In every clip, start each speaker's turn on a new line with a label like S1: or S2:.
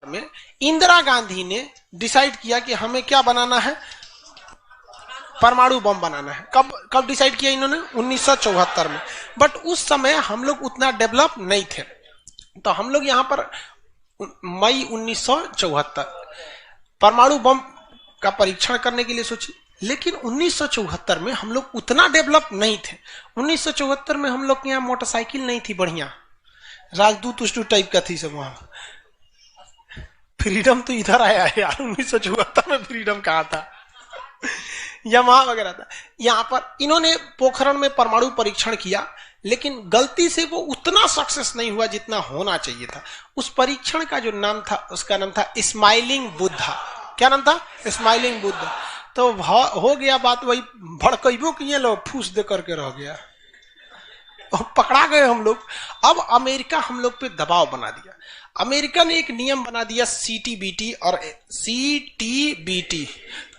S1: में इंदिरा गांधी ने डिसाइड किया कि हमें क्या बनाना है, परमाणु बम बनाना है। कब कब डिसाइड किया इन्होंने? 1974 में। बट उस समय हम लोग उतना डेवलप नहीं थे, तो हम लोग यहां पर मई 1974 परमाणु बम का परीक्षण करने के लिए सोचे। लेकिन 1974 में हम लोग उतना डेवलप नहीं थे। 1974 में हम लोग के यहाँ मोटरसाइकिल नहीं थी बढ़िया, राजदूत उष्टू टाइप का थी सब। वहां फ्रीडम तो इधर आया है यार, 1974 में फ्रीडम कहाँ था? यमहा वगैरह था। यहां पर इन्होंने पोखरण में परमाणु परीक्षण किया, लेकिन गलती से वो उतना सक्सेस नहीं हुआ जितना होना चाहिए था। उस परीक्षण का जो नाम था, उसका नाम था स्माइलिंग बुद्धा। क्या नाम था? स्माइलिंग बुद्धा। तो हो गया बात वही, भड़कइबो किए लोग, फूस दे करके रह गया, पकड़ा गए हम लोग। अब अमेरिका हम लोग पे दबाव बना दिया। अमेरिका ने एक नियम बना दिया सीटीबीटी और CTBT,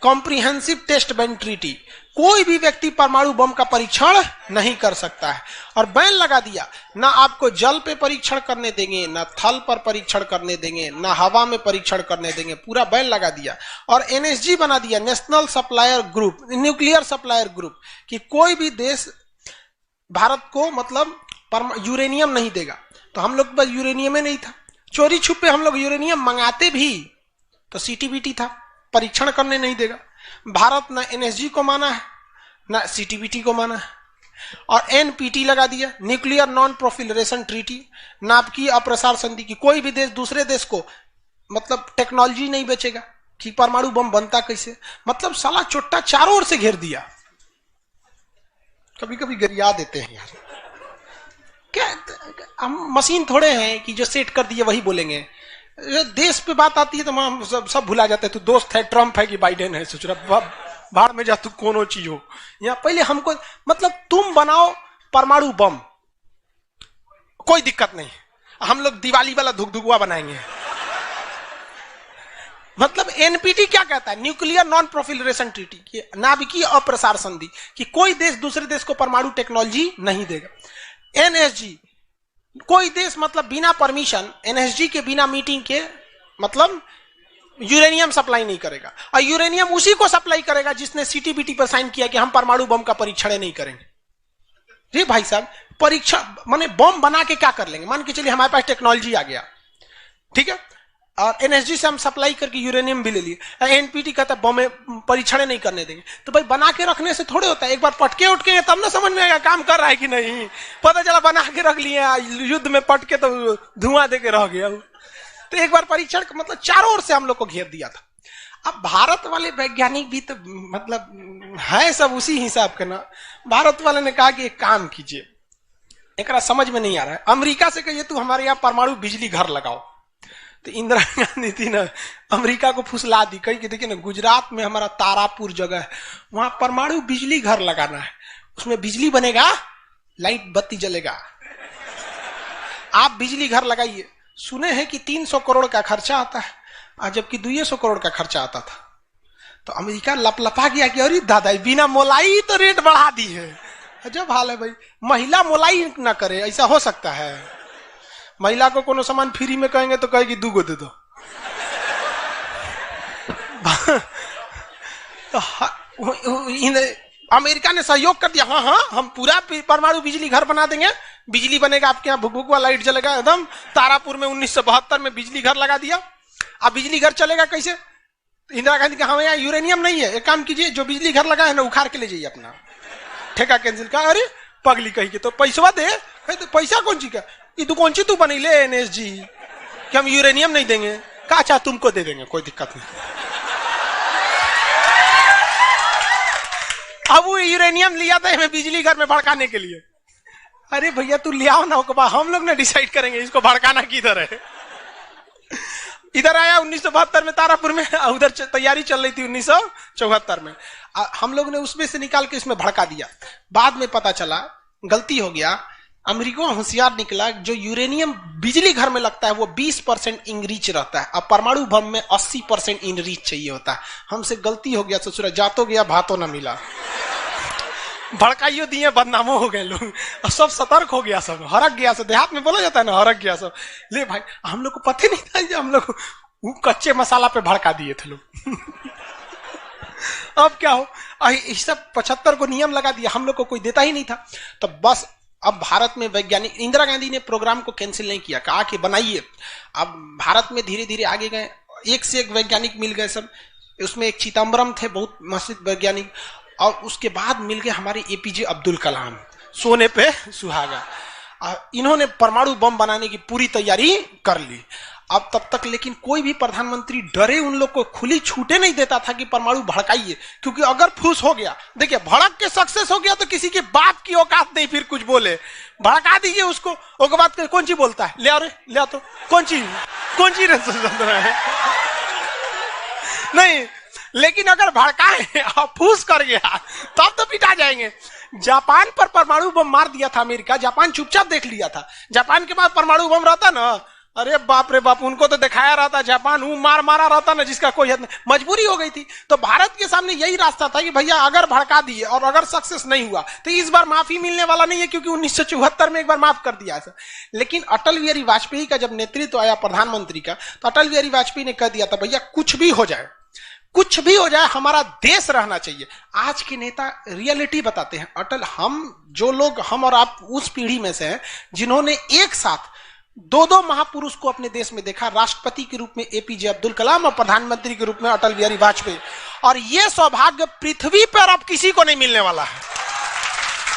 S1: comprehensive test ban treaty. कोई भी व्यक्ति परमाणु बम का परीक्षण नहीं कर सकता है, और बैन लगा दिया। ना आपको जल पे परीक्षण करने देंगे, ना थल पर परीक्षण करने देंगे, ना हवा में परीक्षण करने देंगे, पूरा बैन लगा दिया। और एनएसजी बना दिया, national supplier group, nuclear supplier group, कि कोई भी देश भारत को मतलब यूरेनियम नहीं देगा। तो हम लोग बस यूरेनियम नहीं था, चोरी छुपे हम लोग यूरेनियम मंगाते भी तो सीटीबीटी था, परीक्षण करने नहीं देगा। भारत ना एनएसजी को माना है, ना सीटीबीटी को माना है। और एनपीटी लगा दिया, न्यूक्लियर नॉन प्रोफिलरेशन ट्रीटी, नाभिकीय अप्रसार संधि, की कोई भी देश दूसरे देश को मतलब टेक्नोलॉजी नहीं बेचेगा कि परमाणु बम बनता कैसे। मतलब साला चोट्टा चारों ओर से घेर दिया। कभी कभी गरिया देते हैं यार, क्या हम मशीन थोड़े हैं कि जो सेट कर दिए वही बोलेंगे। देश पे बात आती है तो हम सब भुला जाते हैं। तू दोस्त है ट्रंप है कि बाइडेन है, सोच रहा बाहर में जा, तू कोनो चीज हो। यहाँ पहले हमको मतलब तुम बनाओ परमाणु बम, कोई दिक्कत नहीं, हम लोग दिवाली वाला धुकधुकुआ बनाएंगे। मतलब एनपीटी क्या कहता है? न्यूक्लियर नॉन प्रोफिलरेशन ट्रीटी, की नाभिकीय अप्रसार संधि, कि कोई देश दूसरे देश को परमाणु टेक्नोलॉजी नहीं देगा। एनएसजी, कोई देश मतलब बिना परमिशन, एनएसजी के बिना मीटिंग के मतलब यूरेनियम सप्लाई नहीं करेगा। और यूरेनियम उसी को सप्लाई करेगा जिसने सीटीबीटी पर साइन किया कि हम परमाणु बम का परीक्षण नहीं करेंगे। जी भाई साहब, परीक्षण माने बम बना के क्या कर लेंगे? मान के चलिए हमारे पास टेक्नोलॉजी आ गया, ठीक है, और एनएसजी से हम सप्लाई करके यूरेनियम भी ले लिए। एनपीटी कहता है बम में परीक्षण नहीं करने देंगे। तो भाई बना के रखने से थोड़े होता है, एक बार पटके उठके तब ना समझ में आएगा काम कर रहा है कि नहीं। पता चला बना के रख लिए, युद्ध में पटके तो धुआं दे के रह गया। तो एक बार परीक्षण मतलब चारों ओर से हम लोग को घेर दिया था। अब भारत वाले वैज्ञानिक भी तो मतलब है सब उसी हिसाब के ना। भारत वाले ने कहा कि एक काम कीजिए, एक समझ में नहीं आ रहा है, अमेरिका से कहिए तू हमारे यहाँ परमाणु बिजली घर लगाओ। तो इंदिरा गांधी थी ना, अमेरिका को फुसला दी, कही कि देखिए ना गुजरात में हमारा तारापुर जगह है, वहां परमाणु बिजली घर लगाना है, उसमें बिजली बनेगा, लाइट बत्ती जलेगा, आप बिजली घर लगाइए। सुने हैं कि 300 करोड़ का खर्चा आता है, जबकि 200 करोड़ का खर्चा आता था। तो अमेरिका लपलपा गया कि अरे दादा बिना मोलाई तो रेट बढ़ा दी है। अजब हाल है भाई, महिला मोलाई ना करे, ऐसा हो सकता है? महिला को कोनो सामान फ्री में कहेंगे तो कहेगी 2 गो दे दो। अमेरिका ने सहयोग कर दिया, हाँ हाँ हम पूरा परमाणु बिजली घर बना देंगे, बिजली बनेगा आपके यहाँ, भुकभुकवा लाइट जलेगा एकदम। तारापुर में 1972 में बिजली घर लगा दिया। अब बिजली घर चलेगा कैसे? इंदिरा गांधी कहा यहाँ यूरेनियम नहीं है, एक काम कीजिए जो बिजली घर लगा है ना उखाड़ के ले जाइए अपना, ठेका कैंसिल। का अरे पगली कही के तो पैसा दे, तो पैसा कौन ची का, ये कौन सी तू बनी ले एनएसजी कि हम यूरेनियम नहीं देंगे, का चाह तुमको दे देंगे, कोई दिक्कत नहीं। अब वो यूरेनियम लिया था हमें बिजली घर में भड़काने के लिए। अरे भैया तू ले आओ ना, हम लोग ने डिसाइड करेंगे इसको भड़काना किधर है। इधर आया 1972 में तारापुर में, उधर तैयारी चल रही थी 1974 में। हम लोग ने उसमें से निकाल के इसमें भड़का दिया। बाद में पता चला गलती हो गया, अमेरिका होशियार निकला, जो यूरेनियम बिजली घर में लगता है वो 20% इनरीच रहता है, अब परमाणु बम में 80% इनरीच चाहिए होता है। हमसे गलती हो गया, ससुरा जातो गया भातो ना मिला, भड़काइयो दिए, बदनामो हो गए लोग, और सब सतर्क हो गया, सब हरक गया, सब देहात में बोला जाता है ना, हरक गया सब। ले भाई हम लोग को पता नहीं था, हम लोग वो कच्चे मसाला पे भड़का दिए थे लोग। अब क्या हो, इस सब 75 को नियम लगा दिया, हम लोग को कोई देता ही नहीं था। तो बस अब भारत में वैज्ञानिक, इंदिरा गांधी ने प्रोग्राम को कैंसिल नहीं किया, कहा कि बनाइए। अब भारत में धीरे धीरे आगे गए, एक से एक वैज्ञानिक मिल गए सब। उसमें एक चिदम्बरम थे, बहुत मशहूर वैज्ञानिक, और उसके बाद मिल गए हमारे एपीजे अब्दुल कलाम, सोने पे सुहागा। इन्होंने परमाणु बम बनाने की पूरी तैयारी कर ली। अब तब तक लेकिन कोई भी प्रधानमंत्री डरे उन लोग को खुली छूटे नहीं देता था कि परमाणु भड़काइए, क्योंकि अगर फूस हो गया, देखिए भड़क के सक्सेस हो गया तो किसी के बाप की औकात नहीं फिर कुछ बोले। भड़का दीजिए उसको, उसके बाद कौन सी बोलता है, ले आओ रे, ले आओ तो कौन सी है नहीं। लेकिन अगर भड़काए और फूस कर गया तब तो पिटा जाएंगे। जापान पर परमाणु बम मार दिया था अमेरिका, जापान चुपचाप देख लिया था। जापान के पास परमाणु बम रहता ना, अरे बाप रे बाप, उनको तो दिखाया रहता, जापान मारा रहता ना, जिसका कोई हद नहीं। मजबूरी हो गई थी। तो भारत के सामने यही रास्ता था कि भैया अगर भड़का दिए और अगर सक्सेस नहीं हुआ तो इस बार माफी मिलने वाला नहीं है, क्योंकि 1974 में एक बार माफ कर दिया था। लेकिन अटल बिहारी वाजपेयी का जब नेतृत्व आया प्रधानमंत्री का, तो अटल बिहारी वाजपेयी ने कह दिया था भैया कुछ भी हो जाए, कुछ भी हो जाए, हमारा देश रहना चाहिए। आज के नेता रियलिटी बताते हैं। अटल, हम और आप उस पीढ़ी में से हैं जिन्होंने एक साथ दो महापुरुष को अपने देश में देखा, राष्ट्रपति के रूप में एपीजे अब्दुल कलाम और प्रधानमंत्री के रूप में अटल बिहारी वाजपेयी। और यह सौभाग्य पृथ्वी पर अब किसी को नहीं मिलने वाला है,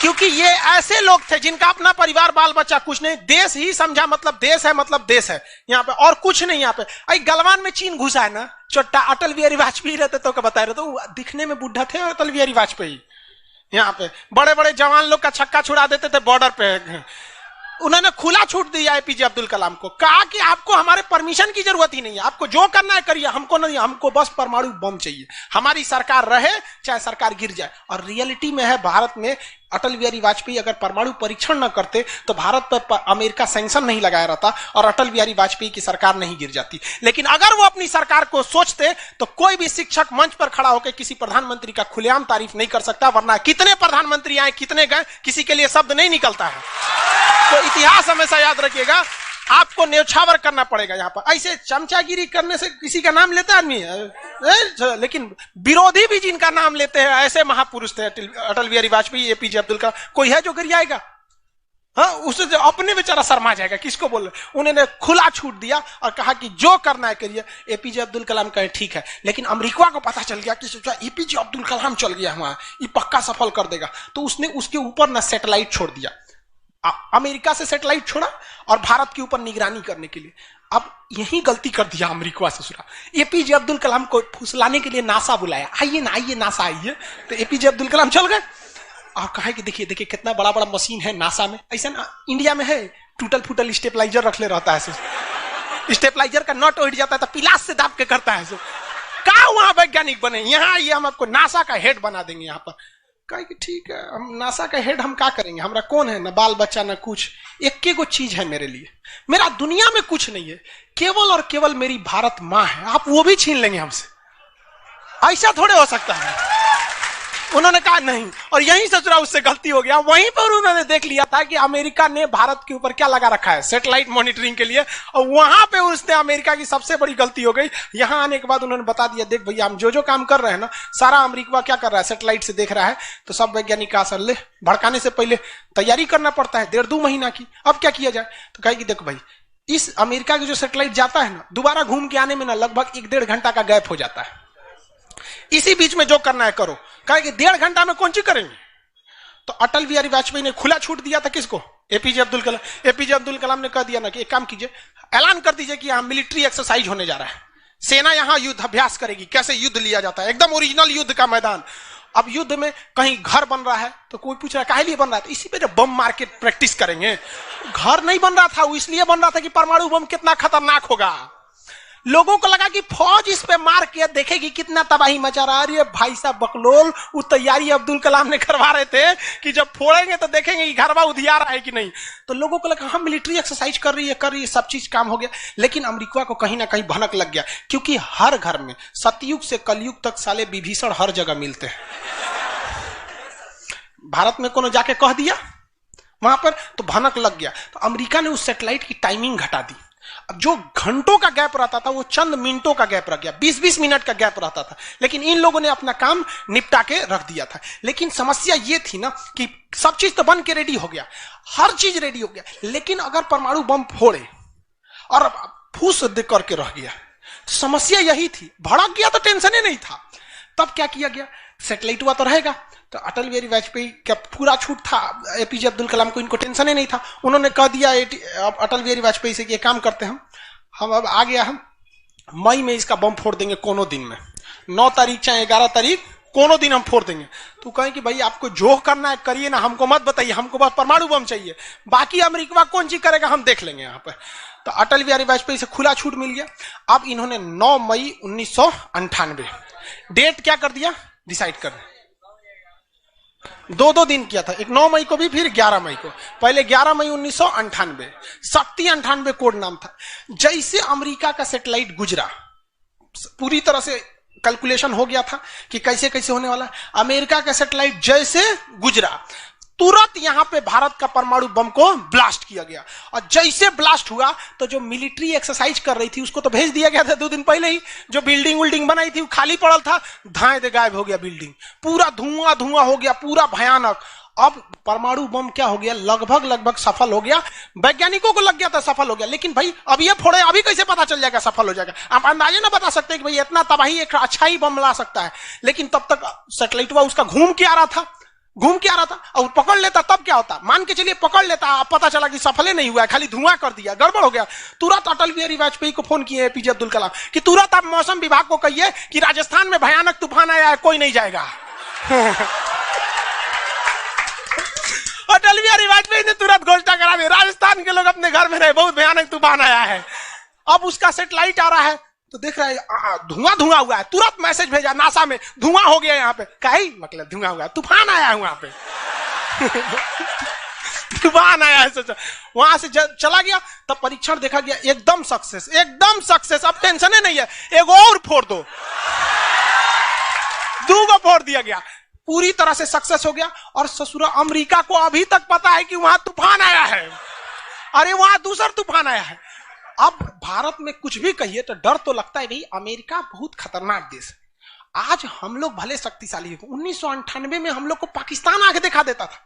S1: क्योंकि ये ऐसे लोग थे जिनका अपना परिवार बाल बच्चा कुछ नहीं, देश ही समझा मतलब देश है, मतलब देश है यहाँ पे, और कुछ नहीं। यहाँ पे गलवान में चीन घुसा है ना, छोटा अटल बिहारी वाजपेयी रहते तो बता रहे, तो दिखने में बुढ़ा थे अटल बिहारी वाजपेयी। यहाँ पे बड़े बड़े जवान लोग का छक्का छुड़ा देते थे बॉर्डर पे। उन्होंने खुला छूट दिया एपीजे अब्दुल कलाम को, कहा कि आपको हमारे परमिशन की जरूरत ही नहीं है, आपको जो करना है करिए, हमको नहीं, हमको बस परमाणु बम चाहिए, हमारी सरकार रहे चाहे सरकार गिर जाए। और रियलिटी में है, भारत में अटल बिहारी वाजपेयी अगर परमाणु परीक्षण न करते तो भारत पर अमेरिका सैंक्शन नहीं लगाया रहता और अटल बिहारी वाजपेयी की सरकार नहीं गिर जाती। लेकिन अगर वो अपनी सरकार को सोचते तो कोई भी शिक्षक मंच पर खड़ा होकर किसी प्रधानमंत्री का खुलेआम तारीफ नहीं कर सकता, वरना कितने प्रधानमंत्री आए, कितने गए, किसी के लिए शब्द नहीं निकलता है। तो इतिहास हमेशा याद रखिएगा, आपको न्यौछावर करना पड़ेगा। यहाँ पर ऐसे चमचागिरी करने से किसी का नाम लेता आदमी, लेकिन विरोधी भी जिनका नाम लेते हैं ऐसे महापुरुष थे अटल बिहारी वाजपेयी, एपीजे अब्दुल कलाम। कोई है जो गिरियाएगा? हाँ, उसे जो अपने बेचारा शर्मा जाएगा, किसको बोल रहे। उन्होंने खुला छूट दिया और कहा कि जो करना है करिए। एपीजे अब्दुल कलाम कहे ठीक है, लेकिन अमेरिका को पता चल गया कि सोचा एपीजे अब्दुल कलाम चल गया हमारा, ये पक्का सफल कर देगा, तो उसने उसके ऊपर ना सैटेलाइट छोड़ दिया। अमेरिका से सैटेलाइट छोड़ा और भारत के ऊपर निगरानी करने के लिए। अब यही गलती कर दिया अमेरिका ससुरा। एपीजे अब्दुल कलाम को फुसलाने के लिए नासा बुलाया, आइए ना, आइए नासा आइए। तो एपीजे अब्दुल कलाम चल गए और कहा कि देखिए देखिए कितना बड़ा बड़ा मशीन है नासा में, ऐसा ना इंडिया में है, टूटल फूटल स्टेपलाइजर रख ले रहता है, स्टेपलाइजर का नट उठ जाता है तो पिलास से दाब के करता है। कहा वहां वैज्ञानिक बने, यहाँ आइए हम आपको नासा का हेड बना देंगे। यहाँ पर कहा कि ठीक है, हम नासा का हेड हम क्या करेंगे, हमारा कौन है, ना बाल बच्चा ना कुछ, एक को चीज है मेरे लिए, मेरा दुनिया में कुछ नहीं है, केवल और केवल मेरी भारत माँ है, आप वो भी छीन लेंगे हमसे, ऐसा थोड़े हो सकता है। उन्होंने कहा नहीं, और यहीं ससुरा उससे गलती हो गया। वहीं पर उन्होंने देख लिया था कि अमेरिका ने भारत के ऊपर क्या लगा रखा है, सैटेलाइट मॉनिटरिंग के लिए, और वहां पे उसने अमेरिका की सबसे बड़ी गलती हो गई। यहां आने के बाद उन्होंने बता दिया, देख भैया हम जो काम कर रहे हैं ना, सारा अमेरिका क्या कर रहा है, सैटेलाइट से देख रहा है। तो सब वैज्ञानिक का असर ले, भड़काने से पहले तैयारी करना पड़ता है 1.5-2 महीना की। अब क्या किया जाए, तो कहेगी देखो भाई, इस अमेरिका की जो सैटेलाइट जाता है ना, दोबारा घूम के आने में ना लगभग 1-1.5 घंटा का गैप हो जाता है। इसी बीच में जो करना है करो। कहा कि 1.5 घंटा में कौन सी करेंगे। तो अटल बिहारी वाजपेयी ने खुला छूट दिया था किसको, एपीजे अब्दुल कलाम। एपीजे अब्दुल कलाम ने कह दिया ना कि एक काम कीजिए, ऐलान कर दीजिए कि यहां मिलिट्री एक्सरसाइज होने जा रहा है, सेना यहां युद्ध अभ्यास करेगी, कैसे युद्ध लिया जाता है, एकदम ओरिजिनल युद्ध का मैदान। अब युद्ध में कहीं घर बन रहा है तो कोई पूछ रहा है काहे लिए बन रहा है, तो इसी पे जो बम मार के प्रैक्टिस करेंगे। घर नहीं बन रहा था, वो इसलिए बन रहा था कि परमाणु बम कितना खतरनाक होगा। लोगों को लगा कि फौज इस पे मार के देखेगी कितना तबाही मचा रहा है। भाई साहब बकलोल, वो तैयारी अब्दुल कलाम ने करवा रहे थे कि जब फोड़ेंगे तो देखेंगे कि घरवा उधियार है कि नहीं। तो लोगों को लगा हम मिलिट्री एक्सरसाइज कर रही है, सब चीज काम हो गया। लेकिन अमेरिका को कहीं ना कहीं भनक लग गया, क्योंकि हर घर में सतयुग से कलयुग तक साले विभीषण हर जगह मिलते हैं। भारत में कोनो जाके कह दिया वहां पर तो भनक लग गया। तो अमेरिका ने उस सैटेलाइट की टाइमिंग घटा दी। अब जो घंटों का गैप रहता था वो चंद मिनटों का गैप रह गया, 20-20 मिनट का गैप रहता था, लेकिन इन लोगों ने अपना काम निपटा के रख दिया था। लेकिन समस्या ये थी ना कि सब चीज तो बन के रेडी हो गया, हर चीज रेडी हो गया, लेकिन अगर परमाणु बम फोड़े और फूस करके रह गया, समस्या यही थी। भड़क गया तो टेंशन ही नहीं था। तब क्या किया गया, सैटेलाइट हुआ तो रहेगा, तो अटल बिहारी वाजपेयी का पूरा छूट था, एपीजे अब्दुल कलाम को इनको टेंशन ही नहीं था। उन्होंने कह दिया अटल बिहारी वाजपेयी से कि ये काम करते हैं हम अब आ गया, हम मई में इसका बम फोड़ देंगे, कोनो दिन में, 9 तारीख चाहे 11 तारीख, कोनो दिन हम फोड़ देंगे। तो कहें कि भाई आपको जो करना है करिए ना, हमको मत बताइए, हमको बस परमाणु बम चाहिए, बाकी अमेरिका कौन चीज करेगा हम देख लेंगे यहाँ पर। तो अटल बिहारी वाजपेयी से खुला छूट मिल गया। अब इन्होंने 9 मई 1998 डेट क्या कर दिया, डिसाइड कर, 2 दिन किया था, एक 9 मई को भी, फिर 11 मई को। पहले 11 मई 1998 शक्ति 98 कोड नाम था। जैसे अमेरिका का सैटेलाइट गुजरा, पूरी तरह से कैलकुलेशन हो गया था कि कैसे कैसे होने वाला। अमेरिका का सैटेलाइट जैसे गुजरा, तुरंत यहां पे भारत का परमाणु बम को ब्लास्ट किया गया। और जैसे ब्लास्ट हुआ तो जो मिलिट्री एक्सरसाइज कर रही थी उसको तो भेज दिया गया था 2 दिन पहले ही। जो बिल्डिंग विल्डिंग बनाई थी वो खाली पड़ल था, धाए दे गायब हो गया बिल्डिंग, पूरा धुआं धुआं हो गया, पूरा भयानक। अब परमाणु बम क्या हो गया, लगभग सफल हो गया। वैज्ञानिकों को लग गया था सफल हो गया, लेकिन भाई अब ये फोड़े, अभी कैसे पता चल जाएगा सफल हो जाएगा। आप अंदाजे ना बता सकते कि भाई इतना तबाही एक अच्छा ही बम ला सकता है। लेकिन तब तक सैटेलाइट उसका घूम के आ रहा था, और पकड़ लेता तब क्या होता, मान के चलिए पकड़ लेता, अब पता चला कि सफल नहीं हुआ है, खाली धुआं कर दिया, गड़बड़ हो गया। तुरंत अटल बिहारी वाजपेयी को फोन किए एपीजे अब्दुल कलाम कि तुरंत आप मौसम विभाग को कहिए कि राजस्थान में भयानक तूफान आया है, कोई नहीं जाएगा। अटल बिहारी वाजपेयी ने तुरंत घोषणा करा दी, राजस्थान के लोग अपने घर में रहे, बहुत भयानक तूफान आया है। अब उसका सैटेलाइट आ रहा है तो देख रहा है धुआं हुआ है, तुरंत मैसेज भेजा नासा में, धुआं हो गया यहाँ पे, काहे मतलब धुआं हुआ है, तूफान आया है वहां पे। तूफान आया है, सोचा वहां से चला गया। तब परीक्षण देखा गया, एकदम सक्सेस, अब टेंशन ही नहीं है, एक और फोड़ दो, 2 फोड़ दिया गया, पूरी तरह से सक्सेस हो गया। और ससुरा अमेरिका को अभी तक पता है कि वहां तूफान आया है, अरे वहां दूसरा तूफान आया है। अब भारत में कुछ भी कहिए तो डर तो लगता है, भाई अमेरिका बहुत खतरनाक देश है। आज हम लोग भले शक्तिशाली हैं, 1998 में हम लोग को पाकिस्तान आके दिखा देता था,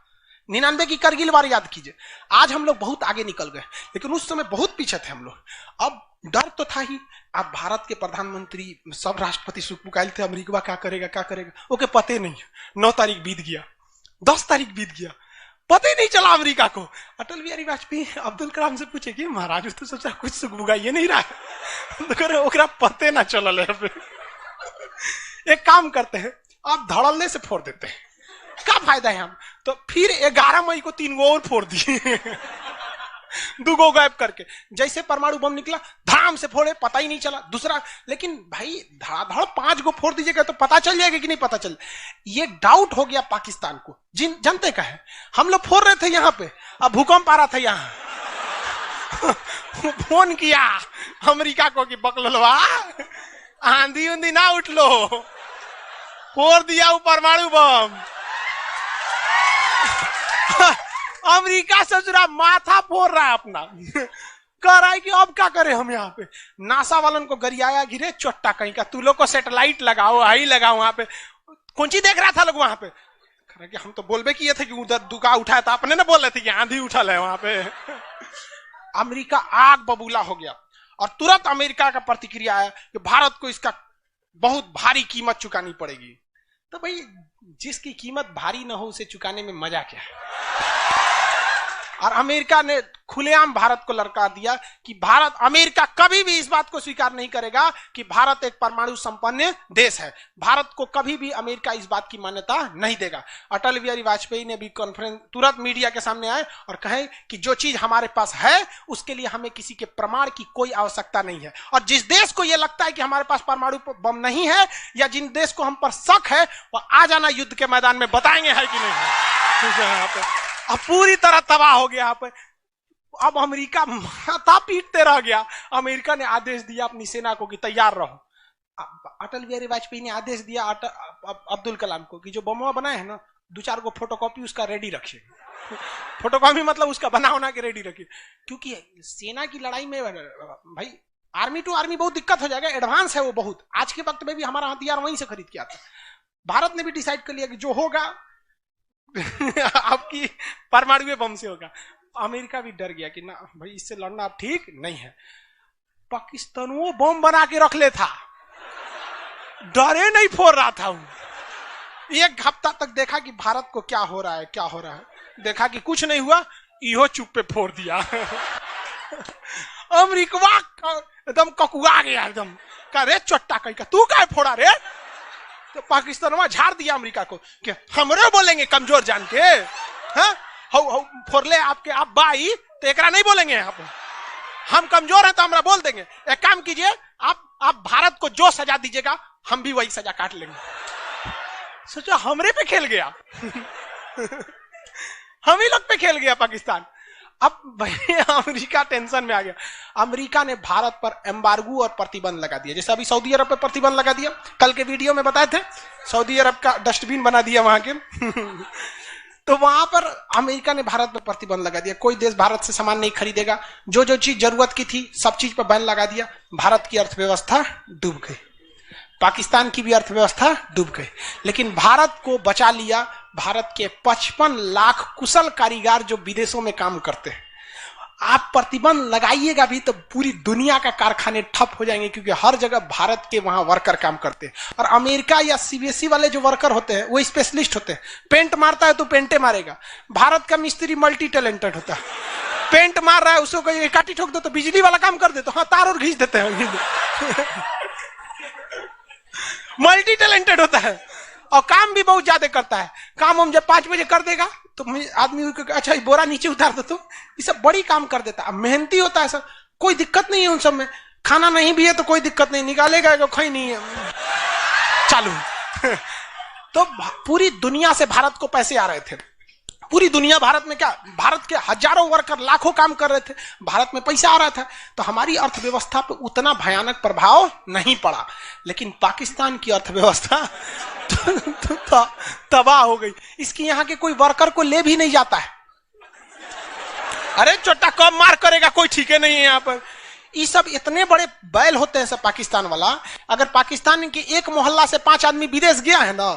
S1: 99 की करगिल वार याद कीजिए। आज हम लोग बहुत आगे निकल गए, लेकिन उस समय बहुत पीछे थे हम लोग। अब डर तो था ही। अब भारत के प्रधानमंत्री सब राष्ट्रपति सुखपुकाइल थे, अमेरिका क्या करेगा, ओके पते नहीं। 9 तारीख बीत गया, 10 तारीख बीत गया, पता ही नहीं चला अमेरिका को। अटल बिहारी वाजपेयी अब्दुल कलाम से पूछे कि महाराज तो सोचा कुछ सुख बुगाइए नहीं रहा, तो पते ना चल। एक काम करते हैं, आप धड़ल्ले से फोड़ देते हैं, क्या फायदा है हम। तो फिर 11 मई को 3 और फोड़ दिए, 2 गायब करके। जैसे परमाणु बम निकला धाम से फोड़े, पता ही नहीं चला दूसरा। लेकिन भाई धड़ाधड़ 5 फोड़ दीजिएगा तो पता चल जाएगा कि नहीं पता चल। ये डाउट हो गया पाकिस्तान को, जनते का है। हम लोग फोड़ रहे थे यहाँ पे, अब भूकंप आ रहा था यहाँ। फोन किया अमेरिका को कि बकलवा आंधी उंधी ना उठ लो, फोड़ दिया वो परमाणु बम। अमेरिका ससुरा माथा फोड़ रहा है अपना, कह रहा है कि अब क्या करें हम। यहाँ पे नासा वालन को गरियाया, गिरे चोट्टा कहीं का, तू लोग को सैटेलाइट लगाओ, हाई लगाओ। वहां पे कौन चीज देख रहा था लोग वहां पे, कि हम तो बोलबे किए थे कि उधर दुका उठाया था, अपने ना बोल रहे थे कि आंधी उठल है वहां पे। अमेरिका आग बबूला हो गया और तुरंत अमेरिका का प्रतिक्रिया आया कि भारत को इसका बहुत भारी कीमत चुकानी पड़ेगी। तो भाई जिसकी कीमत भारी ना हो उसे चुकाने में मजा क्या है। और अमेरिका ने खुलेआम भारत को लड़का दिया कि अमेरिका कभी भी इस बात को स्वीकार नहीं करेगा कि भारत एक परमाणु संपन्न देश है। भारत को कभी भी अमेरिका इस बात की मान्यता नहीं देगा। अटल बिहारी वाजपेयी ने भी कॉन्फ्रेंस तुरंत मीडिया के सामने आए और कहे कि जो चीज हमारे पास है उसके लिए हमें किसी के प्रमाण की कोई आवश्यकता नहीं है, और जिस देश को यह लगता है कि हमारे पास परमाणु बम नहीं है या जिन देश को हम पर शक है वो आ जाना युद्ध के मैदान में, बताएंगे है कि नहीं है। यहाँ पे अब पूरी तरह तबाह हो गया। यहाँ पे अब अमेरिका माथा पीटते रह गया। अमेरिका ने आदेश दिया अपनी सेना को कि तैयार रहो। अटल बिहारी वाजपेयी ने आदेश दिया अब्दुल कलाम को कि जो बम बनाए हैं ना 2-4 फोटोकॉपी उसका रेडी रखिए, फोटोकॉपी मतलब उसका बना होना के रेडी रखिए, क्योंकि सेना की लड़ाई में भाई आर्मी टू आर्मी बहुत दिक्कत हो जाएगा, एडवांस है वो बहुत। आज के वक्त में भी हमारा हथियार वहीं से खरीद के आता है। भारत ने भी डिसाइड कर लिया कि जो होगा आपकी परमाणु बम से होगा। अमेरिका भी डर गया कि ना भाई इससे लड़ना अब ठीक नहीं है। पाकिस्तान वो बम बना के रख ले था, डरे नहीं फोड़ रहा था। एक हफ्ता तक देखा कि भारत को क्या हो रहा है क्या हो रहा है, देखा कि कुछ नहीं हुआ, इहो चुप पे फोड़ दिया। अमेरिका एकदम ककुआ गया, एकदम कह रे चट्टा कहीं का तू क्या फोड़ा रे। तो पाकिस्तान में झाड़ दिया अमेरिका को कि हमरे बोलेंगे कमजोर जान के, हाँ फोड़ ले आपके आप बाई तो एकरा नहीं बोलेंगे आप, हम कमजोर हैं तो हमरा बोल देंगे। एक काम कीजिए आप भारत को जो सजा दीजिएगा हम भी वही सजा काट लेंगे। सोचा हमरे पे खेल गया। हम ही लोग पे खेल गया पाकिस्तान। अब भाई अमेरिका टेंशन में आ गया। अमेरिका ने भारत पर एम्बार्गो और प्रतिबंध लगा दिया, जैसे अभी सऊदी अरब पे प्रतिबंध लगा दिया, कल के वीडियो में बताए थे, सऊदी अरब का डस्टबिन बना दिया वहां के। तो वहां पर अमेरिका ने भारत पर प्रतिबंध लगा दिया, कोई देश भारत से सामान नहीं खरीदेगा, जो जो चीज जरूरत की थी सब चीज पर बैन लगा दिया। भारत की अर्थव्यवस्था डूब गई, पाकिस्तान की भी अर्थव्यवस्था डूब गई, लेकिन भारत को बचा लिया भारत के 55 लाख कुशल कारीगर जो विदेशों में काम करते हैं। आप प्रतिबंध लगाइएगा भी तो पूरी दुनिया का कारखाने ठप हो जाएंगे, क्योंकि हर जगह भारत के वहां वर्कर काम करते हैं। और अमेरिका या सीबीएसई वाले जो वर्कर होते हैं वो स्पेशलिस्ट होते हैं, पेंट मारता है तो पेंटे मारेगा। भारत का मिस्त्री मल्टी टैलेंटेड होता है, पेंट मार रहा है उसको कोई काटी ठोक दो तो बिजली वाला काम कर दे, तो हाँ तार और घींच देते हैं। मल्टी टैलेंटेड होता है और काम भी बहुत ज्यादा करता है। काम हम जब 5 बजे कर देगा तो आदमी अच्छा बोरा नीचे उतार दो, तो ये सब बड़ी काम कर देता है, मेहनती होता है सर, कोई दिक्कत नहीं है उन सब में। खाना नहीं भी है तो कोई दिक्कत नहीं, निकालेगा तो खई नहीं है चालू। तो पूरी दुनिया से भारत को पैसे आ रहे थे, पूरी दुनिया भारत में क्या, भारत के हजारों वर्कर लाखों काम कर रहे थे, भारत में पैसा आ रहा था, तो हमारी अर्थव्यवस्था पर उतना भयानक प्रभाव नहीं पड़ा। लेकिन पाकिस्तान की अर्थव्यवस्था तबाह हो गई। इसकी यहां के कोई वर्कर को ले भी नहीं जाता है। अरे चोटा कब मार करेगा कोई ठीक है नहीं है यहाँ पर। ये सब इतने बड़े बैल होते हैं सब पाकिस्तान वाला। अगर पाकिस्तान के एक मोहल्ला से 5 आदमी विदेश गया है ना,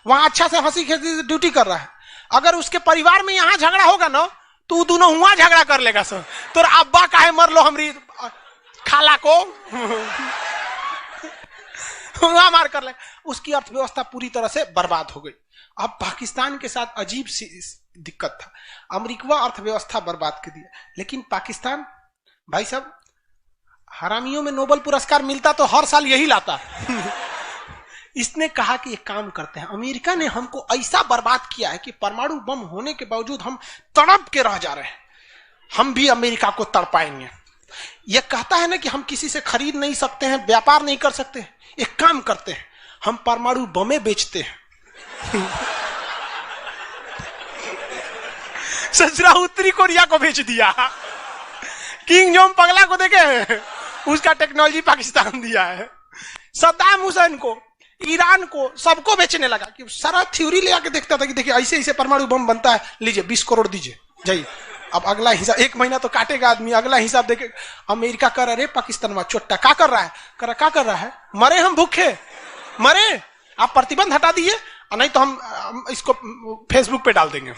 S1: वहां अच्छा से हंसी खेसी ड्यूटी कर रहा है, अगर उसके परिवार में यहां झगड़ा होगा ना तो दोनों हुआ झगड़ा कर लेगा सर, तो अब्बा काहे मर लो हमरी खाला को हुआ मार कर ले। उसकी अर्थव्यवस्था पूरी तरह से बर्बाद हो गई। अब पाकिस्तान के साथ अजीब सी दिक्कत था, अमेरिका अर्थव्यवस्था बर्बाद कर दिया, लेकिन पाकिस्तान भाई साहब हरामियों में नोबेल पुरस्कार मिलता तो हर साल यही लाता। इसने कहा कि एक काम करते हैं, अमेरिका ने हमको ऐसा बर्बाद किया है कि परमाणु बम होने के बावजूद हम तड़प के रह जा रहे हैं, हम भी अमेरिका को तड़पाएंगे। यह कहता है ना कि हम किसी से खरीद नहीं सकते हैं, व्यापार नहीं कर सकते, एक काम करते हैं हम परमाणु बमें बेचते हैं। ससुरा उत्तरी कोरिया को बेच दिया, किंग जोंग पगला को देखे उसका टेक्नोलॉजी पाकिस्तान दिया है, सद्दाम हुसैन को, ईरान को, सबको बेचने लगा कि सारा थ्योरी ले आके देखता था कि देखिए ऐसे ऐसे परमाणु बम बनता है, लीजिए 20 करोड़ दीजिए जाइए। अब अगला हिसाब 1 महीना तो काटेगा आदमी, अगला हिसाब देखे। अमेरिका कर रहा है पाकिस्तान में चोट्टा क्या कर रहा है, क्या कर रहा है, मरे हम भूखे मरे, आप प्रतिबंध हटा दिए और नहीं तो हम इसको फेसबुक पे डाल देंगे।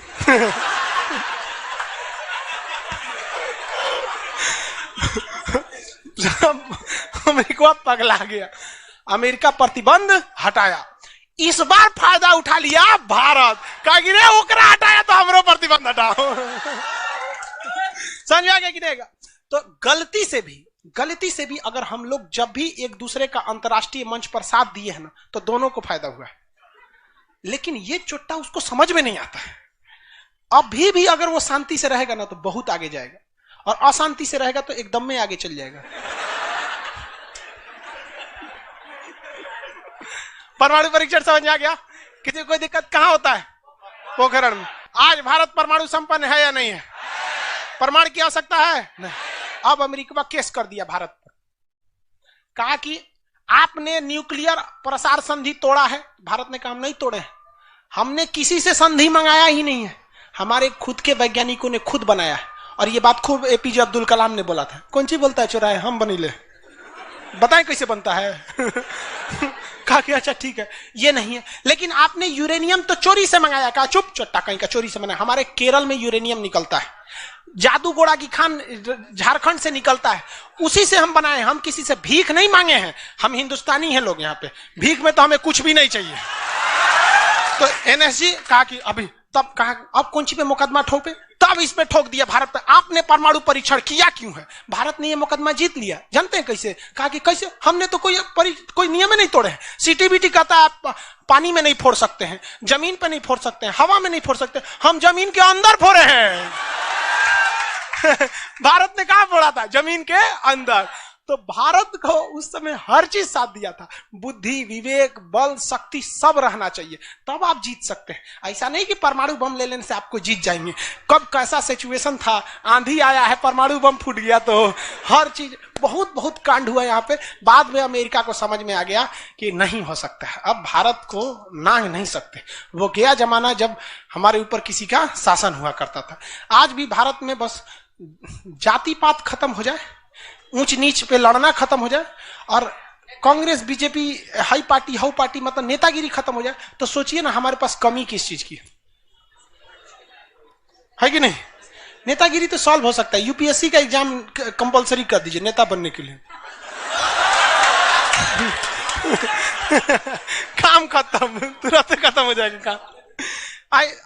S1: अमेरिका पगला गया, अमेरिका प्रतिबंध हटाया। इस बार फायदा उठा लिया भारत, कहा कि रे ओकरा हटाया तो हमरो प्रतिबंध हटाओ। समझ आ गया कि नहीं? तो गलती से भी अगर हम लोग जब भी एक दूसरे का अंतर्राष्ट्रीय मंच पर साथ दिए हैं ना तो दोनों को फायदा हुआ है, लेकिन ये चुट्टा उसको समझ में नहीं आता है। अभी भी अगर वो शांति से रहेगा ना तो बहुत आगे जाएगा, और अशांति से रहेगा तो एकदम में आगे चल जाएगा। परमाणु परीक्षण समझ में आ गया? किसी कोई दिक्कत कहां होता है? पोखरण में। आज भारत परमाणु संपन्न है या नहीं है? परमाणु की आवश्यकता है नहीं। अब अमेरिका केस कर दिया भारत पर, कहा कि आपने न्यूक्लियर प्रसार संधि तोड़ा है। भारत ने कहा हम नहीं तोड़े हैं, हमने किसी से संधि मंगाया ही नहीं है, हमारे खुद के वैज्ञानिकों ने खुद बनाया है। और ये बात खूब एपीजे अब्दुल कलाम ने बोला था। कौन सी बोलता है चौराहे, हम बनी ले, बताएं कैसे बनता है। कहा कि अच्छा ठीक है, ये नहीं है। लेकिन आपने यूरेनियम तो चोरी से मंगाया, कहा चुप चट्टा कहीं का, चोरी से मंगाया। हमारे केरल में यूरेनियम निकलता है, जादूगोड़ा की खान झारखंड से निकलता है, उसी से हम बनाए। हम किसी से भीख नहीं मांगे हैं, हम हिंदुस्तानी हैं लोग, यहाँ पे भीख में तो हमें कुछ भी नहीं चाहिए। तो एनएसजी कहा कि अभी, तब कहा अब कौन सी पे मुकदमा ठोके, तब इस पे ठोक दिया भारत पे। आपने परमाणु परीक्षण किया क्यों है? भारत ने ये मुकदमा जीत लिया। जानते हैं कैसे? कहा कि कैसे, हमने तो कोई नियम नहीं तोड़े हैं। सीटीबीटी कहता है आप पानी में नहीं फोड़ सकते हैं, जमीन पे नहीं फोड़ सकते हैं, हवा में नहीं फोड़ सकते, हम जमीन के अंदर फोड़े हैं। भारत ने कहा फोड़ा था? जमीन के अंदर। तो भारत को उस समय हर चीज साथ दिया था, बुद्धि, विवेक, बल, शक्ति सब रहना चाहिए, तब आप जीत सकते हैं। ऐसा नहीं कि परमाणु बम ले लेने से आपको जीत जाएंगे। कब कैसा सिचुएशन था, आंधी आया है, परमाणु बम फूट गया, तो हर चीज बहुत बहुत कांड हुआ यहाँ पे। बाद में अमेरिका को समझ में आ गया कि नहीं हो सकता है, अब भारत को नांग नहीं सकते। वो गया जमाना जब हमारे ऊपर किसी का शासन हुआ करता था। आज भी भारत में बस जाति पात खत्म हो जाए, ऊंच नीच पे लड़ना खत्म हो जाए, और Congress BJP high party how party मतलब नेतागिरी खत्म हो जाए, तो सोचिए ना हमारे पास कमी किस चीज की है कि नहीं। नेतागिरी तो सॉल्व हो सकता है, यूपीएससी का एग्जाम कंपलसरी कर दीजिए नेता बनने के लिए। काम खत्म, तुरंत खत्म हो जाएगा काम।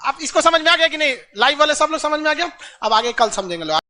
S1: आप इसको समझ में आ गया कि नहीं? लाइव वाले सब लोग समझ में आ गया? अब आगे कल समझेंगे लोग।